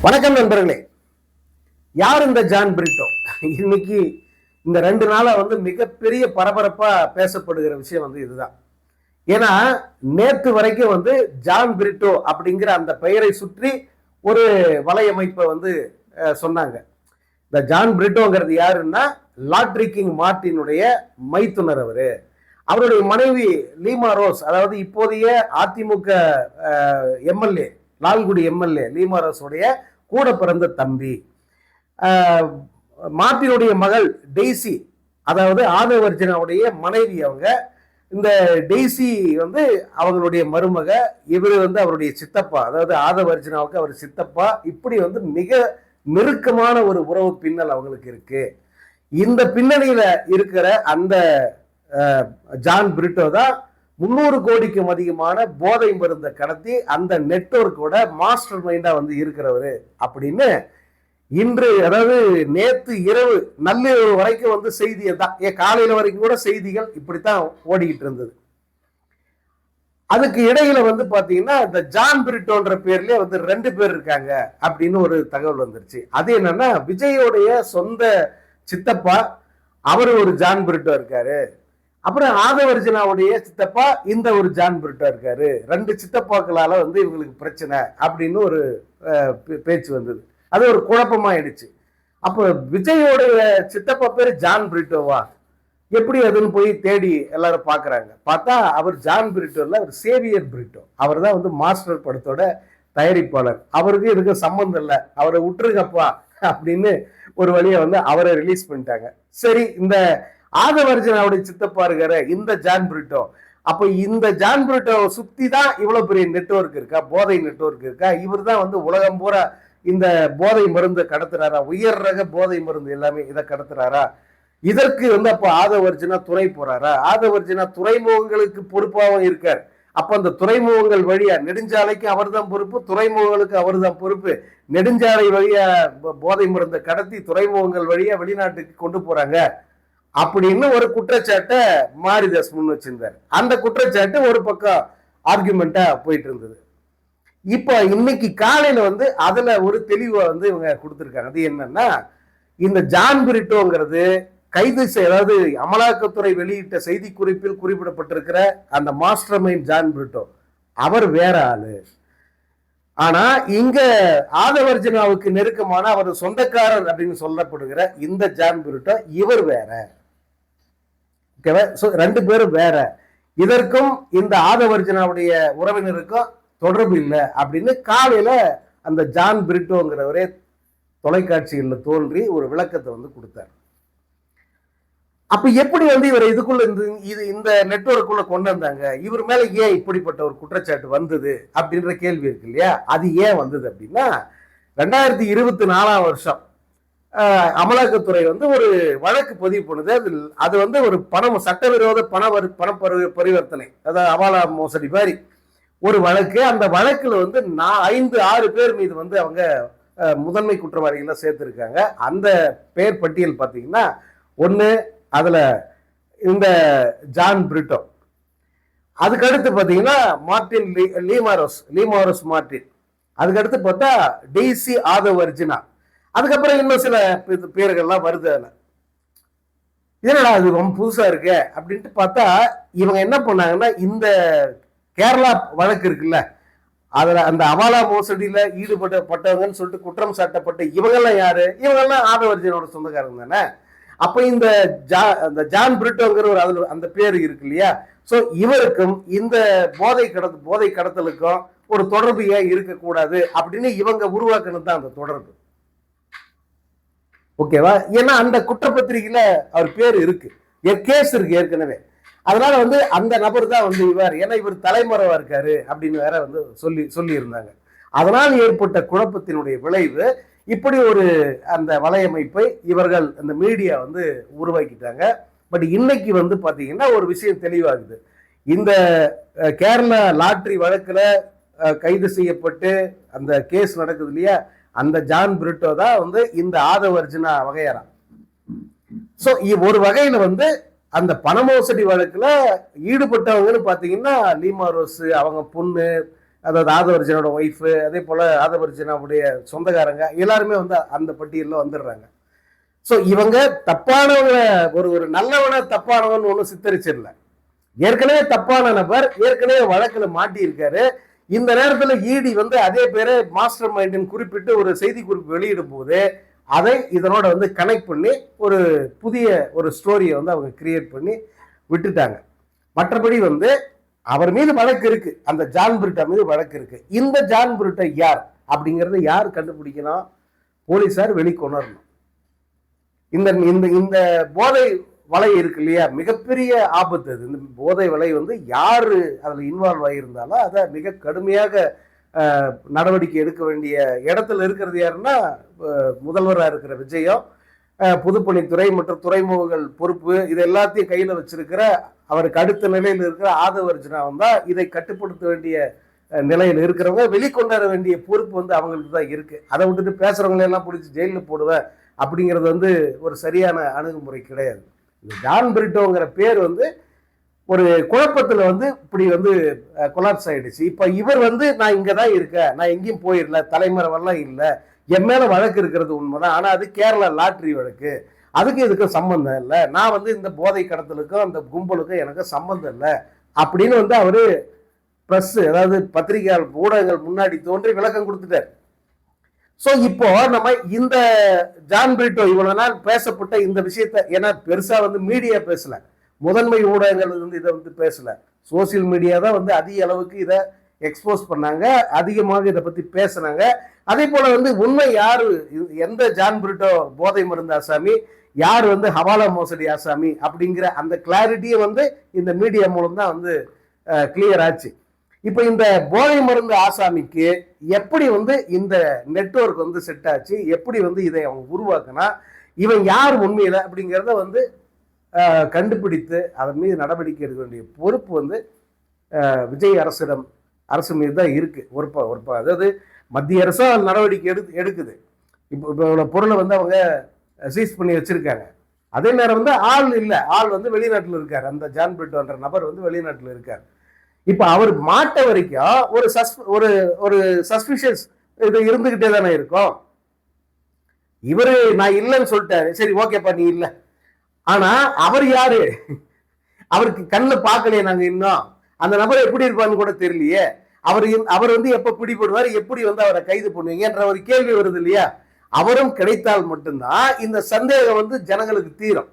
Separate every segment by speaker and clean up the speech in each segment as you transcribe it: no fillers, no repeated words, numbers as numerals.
Speaker 1: வணக்கம் நண்பர்களே. யார் இந்த ஜான் பிரிட்டோ? இன்னைக்கு இந்த 2 நாளா மிகப்பெரிய பரபரப்பா பேசப்படுகிற விஷயம் இதுதான். ஏன்னா நேற்று வரைக்கும் ஜான் பிரிட்டோ அப்படிங்கிற அந்த பெயரை சுற்றி ஒரு வலையமைப்பை சொன்னாங்க. இந்த ஜான் பிரிட்டோங்கிறது யாருன்னா லாட்ரி கிங் மார்ட்டினுடைய மைத்துனர். அவருடைய மனைவி லீமா ரோஸ், அதாவது இப்போதைய அதிமுக எம்எல்ஏ, லால்குடி எம்எல்ஏ லீமா ரோஸுடைய கூட பிறந்த தம்பி. மார்ட்டினுடைய மகள் டெய்சி, அதாவது ஆதவர்ஜனாவுடைய மனைவி. அவங்க இந்த டெய்சி அவங்களுடைய மருமக. இவர் அவருடைய சித்தப்பா, அதாவது ஆதவர்ஜனாவுக்கு அவர் சித்தப்பா. இப்படி மிக நெருக்கமான ஒரு உறவு பின்னல் அவங்களுக்கு இருக்கு. இந்த பின்னணியில இருக்கிற அந்த ஜான் பிரிட்டோ தான் 300 கோடிக்கும் அதிகமான போதை மருந்தை கடத்தி அந்த நெட்வொர்க்கோட மாஸ்டர் மைண்டா இருக்கிறவரு அப்படின்னு இன்று, அதாவது நேற்று இரவு நள்ளிரவு வரைக்கும் செய்தியை தான், காலையில வரைக்கும் கூட செய்திகள் இப்படித்தான் ஓடிக்கிட்டு இருந்தது. அதுக்கு இடையில பாத்தீங்கன்னா இந்த ஜான் பிரிட்டோன்ற பேர்லயே 2 பேர் இருக்காங்க அப்படின்னு ஒரு தகவல் வந்துருச்சு. அது என்னன்னா, விஜயோடைய சொந்த சித்தப்பா அவரு ஒரு ஜான் பிரிட்டோ இருக்காரு. அப்புறம் ஆதவர்ஜனாவுடைய சித்தப்பா இந்த ஒரு ஜான் பிரிட்டோ இருக்காரு. 2 சித்தப்பாக்களால இவங்களுக்கு பிரச்சனை அப்படின்னு ஒரு பேச்சு வந்தது. அது ஒரு குழப்பமாயிடுச்சு. அப்போ விஜயோடைய சித்தப்பா பேரு ஜான் பிரிட்டோவா, எப்படி அதுன்னு போய் தேடி எல்லாரும் பாக்குறாங்க. பார்த்தா அவர் ஜான் பிரிட்டோ இல்ல, அவர் சேவியர் பிரிட்டோ. அவர் தான் மாஸ்டர் படத்தோட தயாரிப்பாளர். அவருக்கு இதுக்கு சம்பந்தம் இல்லை, அவரை விட்டுருங்கப்பா அப்படின்னு ஒரு வழியை அவரை ரிலீஸ் பண்ணிட்டாங்க. சரி, இந்த ஆதவர்ஜனாவுடைய சித்தப்பா இருக்கிற இந்த ஜான் பிரிட்டோ, அப்ப இந்த ஜான் பிரிட்டோ சுத்தி தான் இவ்வளவு பெரிய நெட்வொர்க் இருக்கா, போதை நெட்வொர்க் இருக்கா? இவர் தான் உலகம் பூரா இந்த போதை மருந்து கடத்துறாரா, உயர் ரக போதை மருந்து எல்லாமே இதை கடத்துறாரா? இதற்கு அப்ப ஆதவர்ஜனா துணை போறாரா? ஆதவர்ஜனா துறைமுகங்களுக்கு பொறுப்பாகவும் இருக்கார். அப்ப அந்த துறைமுகங்கள் வழியா, நெடுஞ்சாலைக்கு அவர் தான் பொறுப்பு, துறைமுகங்களுக்கு அவர் தான் பொறுப்பு. நெடுஞ்சாலை வழியா போதை மருந்தை கடத்தி துறைமுகங்கள் வழியா வெளிநாட்டுக்கு கொண்டு போறாங்க அப்படின்னு ஒரு குற்றச்சாட்டை மாரிதாஸ் முன் வச்சிருந்தார். அந்த குற்றச்சாட்டு ஒரு பக்கம் ஆர்குமெண்டா போயிட்டு இருந்தது. இப்ப இன்னைக்கு காலையில அதுல ஒரு தெளிவை இவங்க கொடுத்திருக்காங்க. அது என்னன்னா, இந்த ஜான் பிரிட்டோங்கிறது கைது அதாவது அமலாக்கத்துறை வெளியிட்ட செய்தி குறிப்பில் குறிப்பிடப்பட்டிருக்கிற அந்த மாஸ்டர் மைண்ட் ஜான் பிரிட்டோ அவர் வேற ஆளு. ஆனா இங்க ஆதவர்ஜனாவுக்கு நெருக்கமான அவர் சொந்தக்காரர் அப்படின்னு சொல்லப்படுகிற இந்த ஜான் பிரிட்டோ இவர் வேற. 2 பேரும் வேற. இதற்கும் இந்த ஆதவர்ஜனாவுடைய உறவினருக்கும் தொடர்பு இல்லை அப்படின்னு காலையில அந்த ஜான் பிரிட்டோங்கிறவரே தொலைக்காட்சிகளில் தோன்றி ஒரு விளக்கத்தை கொடுத்தார். அப்ப எப்படி இவர் இதுக்குள்ள இந்த நெட்வொர்க்குள்ள கொண்டு வந்தாங்க? இவர் மேல ஏன் இப்படிப்பட்ட ஒரு குற்றச்சாட்டு வந்தது அப்படின்ற கேள்வி இருக்கு இல்லையா? அது ஏன் வந்தது அப்படின்னா, 2024ஆம் வருஷம் அமலாக்கத்துறை ஒரு வழக்கு பதிவு பண்ணுது. அது ஒரு பணம், சட்டவிரோத பண பரிவர்த்தனை, அதாவது அவாலா மோசடி மாதிரி ஒரு வழக்கு. அந்த வழக்குல 5-6 பேர் மீது அவங்க முதன்மை குற்றவாளிகளை சேர்த்திருக்காங்க. அந்த பேர் பட்டியல் பார்த்தீங்கன்னா, ஒன்னு அதுல இந்த ஜான் பிரிட்டோ, அதுக்கடுத்து பார்த்தீங்கன்னா மார்ட்டின் லீமாரோஸ் மார்ட்டின், அதுக்கடுத்து பார்த்தா டெய்சி ஆதவர்ஜனா, அதுக்கப்புறம் இன்னும் சில பேர்கள்லாம் வருது. அதுல என்னடா அது ரொம்ப புதுசா இருக்கு அப்படின்ட்டு பார்த்தா, இவங்க என்ன பண்ணாங்கன்னா, இந்த கேரளா வழக்கு இருக்குல்ல, அதுல அந்த அவாலா மோசடியில ஈடுபட்டவங்கன்னு சொல்லிட்டு குற்றம் சாட்டப்பட்ட இவங்கெல்லாம் யாரு? இவங்கெல்லாம் ஆதவர்ஜனோட சொந்தக்காரங்க தானே. அப்ப இந்த ஜான் பிரிட்டோங்கிற ஒரு அதுல அந்த பேர் இருக்கு இல்லையா? சோ இவருக்கும் இந்த போதை கடத்தலுக்கும் ஒரு தொடர்பு ஏன் இருக்கக்கூடாது அப்படின்னு இவங்க உருவாக்கணும் தான் அந்த தொடர்பு. ஓகேவா? ஏன்னா அந்த குற்றப்பத்திரிகையில அவர் பேர் இருக்கு, கேஸ் இருக்கு ஏற்கனவே. அதனால அந்த நபர் தான் இவர், ஏன்னா இவர் தலைமறைவா இருக்காரு அப்படின்னு வேற சொல்லி இருந்தாங்க. அதனால் ஏற்பட்ட குழப்பத்தினுடைய விளைவு இப்படி ஒரு அந்த வலையமைப்பை இவர்கள் அந்த மீடியா உருவாக்கிட்டாங்க. பட் இன்னைக்கு பாத்தீங்கன்னா ஒரு விஷயம் தெளிவாகுது. இந்த கேரளா லாட்ரி வழக்குல கைது செய்யப்பட்டு அந்த கேஸ் நடக்குது இல்லையா, அந்த ஜான் பிரிட்டோ தான் இந்த ஆதவர்ஜனா வகையறா. சோ ஒரு வகையில அந்த பண மோசடி வழக்குல ஈடுபட்டவங்கன்னு பாத்தீங்கன்னா லீமா ரோஸ், அவங்க பொண்ணு அதாவது ஆதவர்ஜனோட ஒய்ஃபு, அதே போல் ஆதவர்ஜனாவுடைய சொந்தக்காரங்க எல்லாருமே வந்து அந்த பட்டியலில் வந்துடுறாங்க. ஸோ இவங்க தப்பானவங்க, ஒரு நல்லவனை தப்பானவன் ஒன்றும் சித்தரிச்சிடல. ஏற்கனவே தப்பான நபர், ஏற்கனவே வழக்கில் மாட்டியிருக்காரு. இந்த நேரத்தில் இடி வந்து அதே பேரை மாஸ்டர் மைண்டின் குறிப்பிட்டு ஒரு செய்தி குறிப்பு வெளியிடும் போது அதை இதனோட வந்து கனெக்ட் பண்ணி ஒரு புதிய ஒரு ஸ்டோரியை வந்து அவங்க கிரியேட் பண்ணி விட்டுட்டாங்க. மற்றபடி வந்து அவர் மீது வழக்கு இருக்கு, அந்த ஜான் பிரிட்டோ மீது வழக்கு இருக்கு. இந்த ஜான் பிரிட்டோ யார் அப்படிங்கறத யார் கண்டுபிடிக்கணும்? போலீசார் வெளிக்கொணரணும். இந்த இந்த இந்த போதை வலை இருக்கு இல்லையா, மிகப்பெரிய ஆபத்து அது. இந்த போதை வலை வந்து யாரு அதுல இன்வால்வ் ஆகியிருந்தாலும் அதை மிக கடுமையாக நடவடிக்கை எடுக்க வேண்டிய இடத்துல இருக்கிறது யாருன்னா முதல்வராக இருக்கிற விஜயம், பொதுப்பணித்துறை மற்றும் துறைமுகங்கள் பொறுப்பு, இது எல்லாத்தையும் கையில் வச்சிருக்கிற அவருக்கு அடுத்த நிலையில் இருக்கிற ஆதவர்ஜனாவும் தான் இதை கட்டுப்படுத்த வேண்டிய நிலையில் இருக்கிறவங்க. வெளிக்கொண்டாட வேண்டிய பொறுப்பு வந்து அவங்களுக்கு தான் இருக்கு. அதை விட்டுட்டு பேசுறவங்களெல்லாம் பிடிச்சி ஜெயிலில் போடுவேன் அப்படிங்கிறது வந்து ஒரு சரியான அணுகுமுறை கிடையாது. இந்த ஜான் பிரிட்டோங்கிற பேர் வந்து ஒரு குழப்பத்தில் வந்து இப்படி வந்து கொலாப்ஸ் ஆயிடுச்சு. இப்போ இவர் வந்து நான் இங்கே தான் இருக்கேன், நான் எங்கேயும் போயிடல, தலைமறைவெல்லாம் இல்லை, என் மேலே வழக்கு இருக்கிறது உண்மைதான், ஆனால் அது கேரளா லாட்ரி வழக்கு, அதுக்கு இதுக்கும் சம்மந்தம் இல்லை, நான் வந்து இந்த போதை கடத்தலுக்கும் அந்த கும்பலுக்கும் எனக்கு சம்மந்தம் இல்லை அப்படின்னு வந்து அவர் ப்ரெஸ், அதாவது பத்திரிகையாளர் ஊடகங்கள் முன்னாடி தோன்றி விளக்கம் கொடுத்துட்டார். ஸோ இப்போ நம்ம இந்த ஜான் பிரிட்டோ இவ்வளவு நாள் பேசப்பட்ட இந்த விஷயத்த, ஏன்னா பெருசா வந்து மீடியா பேசல, முதன்மை ஊடகங்கள் வந்து இதை வந்து பேசல, சோசியல் மீடியா தான் வந்து அதிக அளவுக்கு இதை எக்ஸ்போஸ் பண்ணாங்க, அதிகமாக இதை பத்தி பேசினாங்க. அதே போல வந்து உண்மை யாரு, எந்த ஜான் பிரிட்டோ போதை மருந்து ஆசாமி, யார் வந்து ஹவாலா மோசடி ஆசாமி அப்படிங்கிற அந்த கிளாரிட்டியை வந்து இந்த மீடியா மூலம் தான் வந்து கிளியர் ஆச்சு. இப்போ இந்த போதை மருந்து ஆசாமிக்கு எப்படி வந்து இந்த நெட்வொர்க் வந்து செட் ஆச்சு, எப்படி வந்து இதை அவங்க உருவாக்குனா, இவன் யார் உண்மையில அப்படிங்கிறத வந்து கண்டுபிடித்து அதன் மீது நடவடிக்கை எடுக்க வேண்டிய பொறுப்பு வந்து விஜய் அரசு மீது தான் இருக்கு. ஒருப்பா அதாவது மத்திய அரசும் நடவடிக்கை எடுக்குது. இப்போ இவ்வளோ பொருளை வந்து அவங்க சீஸ் பண்ணி வச்சிருக்காங்க. அதே நேரம் வந்து ஆள் இல்லை, ஆள் வந்து வெளிநாட்டில் இருக்கார், அந்த ஜான் பிரிட்டோன்ற நபர் வந்து வெளிநாட்டில் இருக்கார். இப்ப அவர் மாட்ட வரைக்கும் ஒரு சஸ்பிஷியஸ் இது இருந்துகிட்டே தானே இருக்கும். இவரு நான் இல்லைன்னு சொல்லிட்டாரு, சரி ஓகேப்பா நீ இல்லை, ஆனா அவர் யாரு, அவருக்கு கண்ணில் பார்க்கலையே நாங்க இன்னும், அந்த நபர் எப்படி இருப்பான்னு கூட தெரியலையே, அவர் வந்து எப்ப பிடிபடுவார், எப்படி வந்து அவரை கைது பண்ணுவீங்கன்ற ஒரு கேள்வி வருது இல்லையா. அவரும் கிடைத்தால் மட்டும்தான் இந்த சந்தேகம் வந்து ஜனங்களுக்கு தீரும்,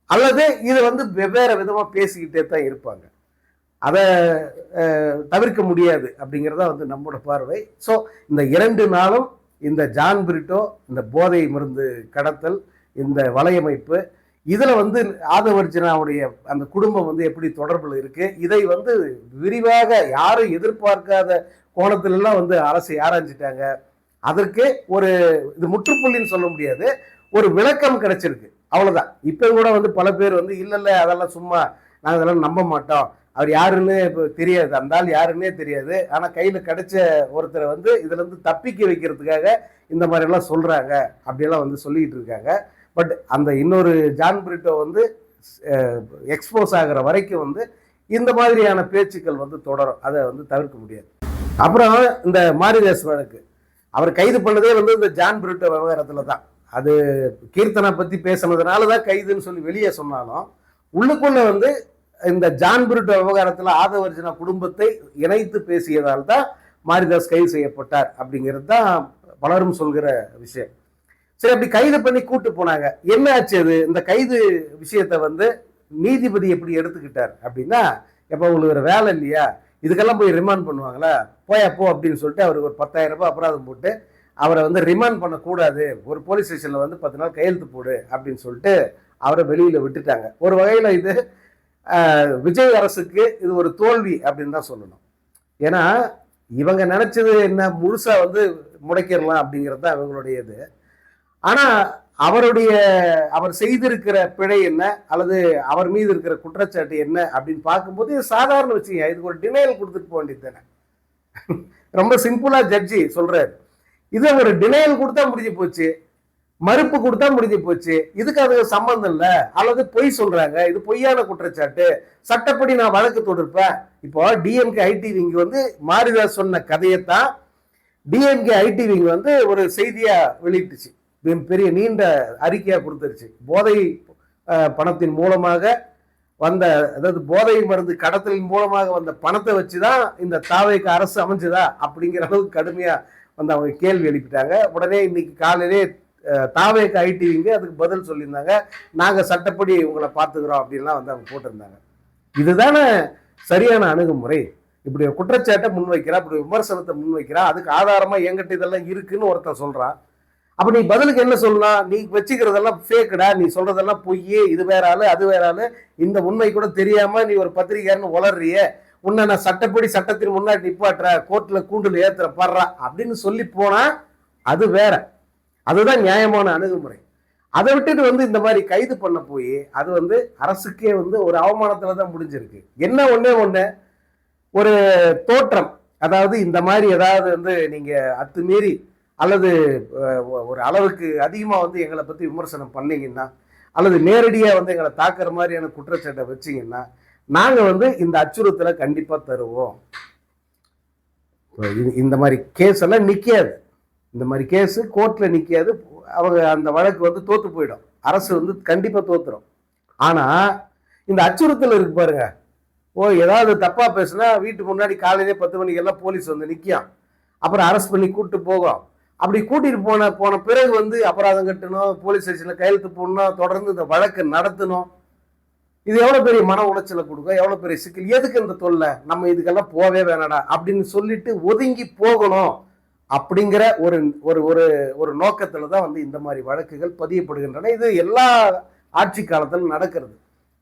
Speaker 1: அல்லது இது வந்து வெவ்வேறு விதமா பேசிக்கிட்டே தான் இருப்பாங்க. அதை தவிர்க்க முடியாது அப்படிங்கிறதா வந்து நம்மளோட பார்வை. ஸோ இந்த 2 நாளும் இந்த ஜான் பிரிட்டோ, இந்த போதை மருந்து கடத்தல், இந்த வலையமைப்பு, இதுல வந்து ஆதவர்ஜனாவுடைய அந்த குடும்பம் வந்து எப்படி தொடர்பில் இருக்கு, இதை வந்து விரிவாக யாரும் எதிர்பார்க்காத கோணத்திலெல்லாம் வந்து அரசு ஆராய்ஞ்சிட்டாங்க. அதற்கு ஒரு இது முற்றுப்புள்ளின்னு சொல்ல முடியாது, ஒரு விளக்கம் கிடைச்சிருக்கு, அவ்வளவுதான். இப்ப கூட வந்து பல பேர் வந்து இல்ல அதெல்லாம் சும்மா, நாங்கள் அதெல்லாம் நம்ப மாட்டோம், அவர் யாருன்னு இப்போ தெரியாது, அந்த ஆள் யாருன்னே தெரியாது, ஆனா கையில கிடைச்ச ஒருத்தரை வந்து இதுல இருந்து தப்பிக்க வைக்கிறதுக்காக இந்த மாதிரி எல்லாம் சொல்றாங்க அப்படியெல்லாம் வந்து சொல்லிட்டு இருக்காங்க. பட் அந்த இன்னொரு ஜான் பிரிட்டோ வந்து எக்ஸ்போஸ் ஆகிற வரைக்கும் வந்து இந்த மாதிரியான பேச்சுக்கள் வந்து தொடரும், அதை வந்து தவிர்க்க முடியாது. அப்புறம் இந்த மாரிதாஸ் வழக்கு, அவர் கைது பண்ணதே வந்து இந்த ஜான் பிரிட்டோ விவகாரத்துல தான். அது கீர்த்தனா பத்தி பேசினதுனாலதான் கைதுன்னு சொல்லி வெளியே சொன்னாலும், உள்ளுக்குள்ள வந்து இந்த ஜான் பிரிட்டோ விவகாரத்துல ஆதவர்ஜனா குடும்பத்தை இணைத்து பேசியதால் தான் மாரிதாஸ் கைது செய்யப்பட்டார் அப்படிங்கிறது தான் பலரும் சொல்கிற விஷயம். சரி, அப்படி கைது பண்ணி கூட்டு போனாங்க, என்ன ஆச்சு? அது இந்த கைது விஷயத்த வந்து நீதிபதி எப்படி எடுத்துக்கிட்டார் அப்படின்னா, எப்ப உங்களுக்கு ஒரு வேலை இல்லையா, இதுக்கெல்லாம் போய் ரிமாண்ட் பண்ணுவாங்களா, போயப்போ அப்படின்னு சொல்லிட்டு அவருக்கு ஒரு 10,000 ரூபாய் அபராதம் போட்டு அவரை வந்து ரிமாண்ட் பண்ணக்கூடாது, ஒரு போலீஸ் ஸ்டேஷன்ல வந்து 10 நாள் கையெழுத்து போடு அப்படின்னு சொல்லிட்டு அவரை வெளியில விட்டுட்டாங்க. ஒரு வகையில இது விஜய் அரசுக்கு இது ஒரு தோல்வி அப்படின்னு தான் சொல்லணும். ஏன்னா இவங்க நினைச்சது என்ன, முழுசா வந்து முடக்கிடலாம் அப்படிங்கிறது தான் அவங்களுடைய இது. ஆனா அவர் செய்திருக்கிற பிழை என்ன, அல்லது அவர் மீது இருக்கிற குற்றச்சாட்டு என்ன அப்படின்னு பார்க்கும்போது இது சாதாரண விஷயம், இதுக்கு ஒரு டினையல் கொடுத்துட்டு போக வேண்டியது தானே. ரொம்ப சிம்பிளா ஜட்ஜி சொல்றாரு, இது ஒரு டினையல் கொடுத்தா முடிஞ்சு போச்சு, மறுப்பு கொடுத்தா முடிஞ்சு போச்சு. இதுக்கு அது சம்பந்தம் இல்ல, அல்லது பொய் சொல்றாங்க, இது பொய்யான குற்றச்சாட்டு, சட்டப்படி நான் வழக்கு தொடுப்பேன். இப்போ டிஎம்கே ஐடி விங் வந்து மாரிதாஸ் சொன்ன கதையத்தான் டிஎம்கே ஐடி விங் வந்து ஒரு செய்தியா வெளியிட்டுச்சு, பெரிய நீண்ட அறிக்கையா கொடுத்துருச்சு. போதை பணத்தின் மூலமாக வந்த, அதாவது போதை மருந்து கடத்தலின் மூலமாக வந்த பணத்தை வச்சுதான் இந்த தாவேக்கு அரசு அமைஞ்சதா அப்படிங்கிற அளவுக்கு கடுமையா வந்து அவங்க கேள்வி எழுப்பிட்டாங்க. உடனே இன்னைக்கு காலையிலே தாவேக்கு ஐடி விங்க அதுக்கு பதில் சொல்லியிருந்தாங்க, நாங்க சட்டப்படி உங்களை பார்த்துக்கிறோம் அப்படின்லாம் வந்து அவங்க போட்டிருந்தாங்க. இதுதானே சரியான அணுகுமுறை? இப்படி குற்றச்சாட்டை முன்வைக்கிறா, இப்படி விமர்சனத்தை முன்வைக்கிறா, அதுக்கு ஆதாரமா என்கிட்ட இதெல்லாம் இருக்குன்னு ஒருத்தன் சொல்றான். அப்ப நீ பதிலுக்கு என்ன சொல்லலாம்? நீ வச்சுக்கிறதெல்லாம் ஃபேக்குடா, நீ சொல்றதெல்லாம் பொய்யே, இது வேற ஆளு அது வேற ஆளு, இந்த உண்மை கூட தெரியாம நீ ஒரு பத்திரிகையாருன்னு வளர்றிய, உன்னை நான் சட்டப்படி சட்டத்தின் முன்னாடி நிப்பாட்டுற, கோர்ட்ல கூண்டுல ஏத்துற படுறா அப்படின்னு சொல்லி போனா அது வேற. அதுதான் நியாயமான அணுகுமுறை. அதை விட்டுட்டு வந்து இந்த மாதிரி கைது பண்ண போய் அது வந்து அரசுக்கே வந்து ஒரு அவமானத்துல தான் முடிஞ்சிருக்கு. என்ன ஒண்ணு ஒரு தோற்றம், அதாவது இந்த மாதிரி ஏதாவது வந்து நீங்க அத்துமீறி அல்லது ஒரு அளவுக்கு அதிகமா வந்து எங்களை பத்தி விமர்சனம் பண்ணீங்கன்னா, அல்லது நேரடியா வந்து எங்களை தாக்குற மாதிரியான குற்றச்சாட்டை வச்சீங்கன்னா, நாங்க வந்து இந்த அச்சுறுத்தலை கண்டிப்பா தருவோம். இந்த மாதிரி கேஸ் எல்லாம் நிக்காது, இந்த மாதிரி கேஸ் கோர்ட்ல நிக்காது, அவங்க அந்த வழக்கு வந்து தோத்து போயிடும், அரசு வந்து கண்டிப்பா தோத்துரும். ஆனா இந்த அச்சுறுத்தல் இருக்கு பாருங்க, ஏதாவது தப்பா பேசுனா வீட்டுக்கு முன்னாடி காலையிலே 10 மணிக்கு எல்லாம் போலீஸ் வந்து நிற்கும், அப்புறம் அரெஸ்ட் பண்ணி கூப்பிட்டு போகும். அப்படி கூட்டிட்டு போன பிறகு வந்து அபராதம் கட்டணும், போலீஸ் ஸ்டேஷன்ல கையெழுத்து போடணும், தொடர்ந்து இந்த வழக்கு நடத்தணும். இது எவ்வளவு பெரிய மன உளைச்சலை கொடுக்கும், எவ்வளவு பெரிய சிக்கல். எதுக்கு இந்த தொல்லை, நம்ம இதுக்கெல்லாம் போவே வேணாடா அப்படின்னு சொல்லிட்டு ஒதுங்கி போகணும் அப்படிங்கிற ஒரு ஒரு ஒரு ஒரு நோக்கத்துல தான் வந்து இந்த மாதிரி வழக்குகள் பதியப்படுகின்றன. இது எல்லா ஆட்சி காலத்திலும் நடக்கிறது.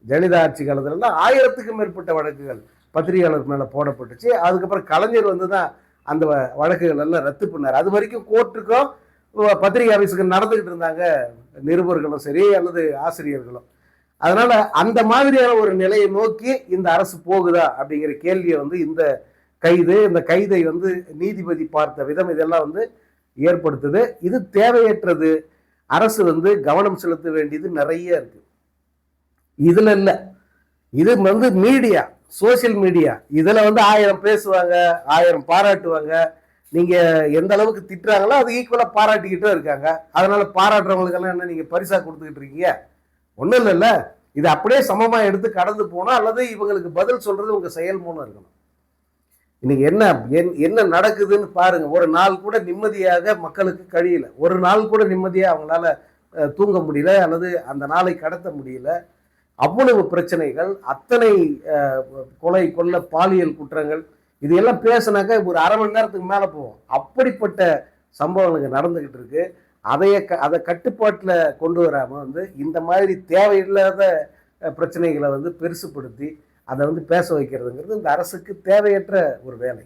Speaker 1: ஜெயலலிதா ஆட்சி காலத்துல 1000க்கும் மேற்பட்ட வழக்குகள் பத்திரிகையாளர் மேல போடப்பட்டுச்சு. அதுக்கப்புறம் கலைஞர் வந்து தான் அந்த வழக்குகள் எல்லாம் ரத்து பண்ணார். அது வரைக்கும் கோர்ட்டுக்கும் பத்திரிகை ஆபீஸுக்கு நடந்துகிட்டு இருந்தாங்க நிருபர்களும் சரி அல்லது ஆசிரியர்களும். அதனால அந்த மாதிரியான ஒரு நிலையை நோக்கி இந்த அரசு போகுதா அப்படிங்கிற கேள்வியை வந்து இந்த கைதை வந்து நீதிபதி பார்த்த விதம் இதெல்லாம் வந்து ஏற்படுத்துது. இது தேவையற்றது. அரசு வந்து கவனம் செலுத்த வேண்டியது நிறைய இருக்கு. இதுல இல்ல, இது வந்து மீடியா, சோசியல் மீடியா, இதுல வந்து 1000 பேசுவாங்க, 1000 பாராட்டுவாங்க. நீங்க எந்த அளவுக்கு திட்டுறாங்களோ அது ஈக்குவலா பாராட்டிக்கிட்டே இருக்காங்க. அதனால பாராட்டுறவங்களுக்கெல்லாம் என்ன நீங்க பரிசா கொடுத்துக்கிட்டு இருக்கீங்க? ஒண்ணும் இல்லைல்ல. இது அப்படியே சமமா எடுத்து கடந்து போனா அல்லது இவங்களுக்கு பதில் சொல்றது உங்க செயல் மூலம் இருக்கணும். இன்னைக்கு என்ன நடக்குதுன்னு பாருங்க. ஒரு நாள் கூட நிம்மதியாக மக்களுக்கு கழியல, ஒரு நாள் கூட நிம்மதியா அவங்களால தூங்க முடியல அல்லது அந்த நாளை கடத்த முடியல. அவ்வளவு பிரச்சனைகள், அத்தனை கொலை கொள்ள பாலியல் குற்றங்கள், இது எல்லாம் பேசினாக்க ஒரு அரை மணி நேரத்துக்கு மேல போவோம். அப்படிப்பட்ட சம்பவங்களுக்கு நடந்துகிட்டு இருக்கு. அதை கட்டுப்பாட்டுல கொண்டு வராம வந்து இந்த மாதிரி தேவையில்லாத பிரச்சனைகளை வந்து பெருசுப்படுத்தி அதை வந்து பேச வைக்கிறதுங்கிறது இந்த அரசுக்கு தேவையற்ற ஒரு வேலை.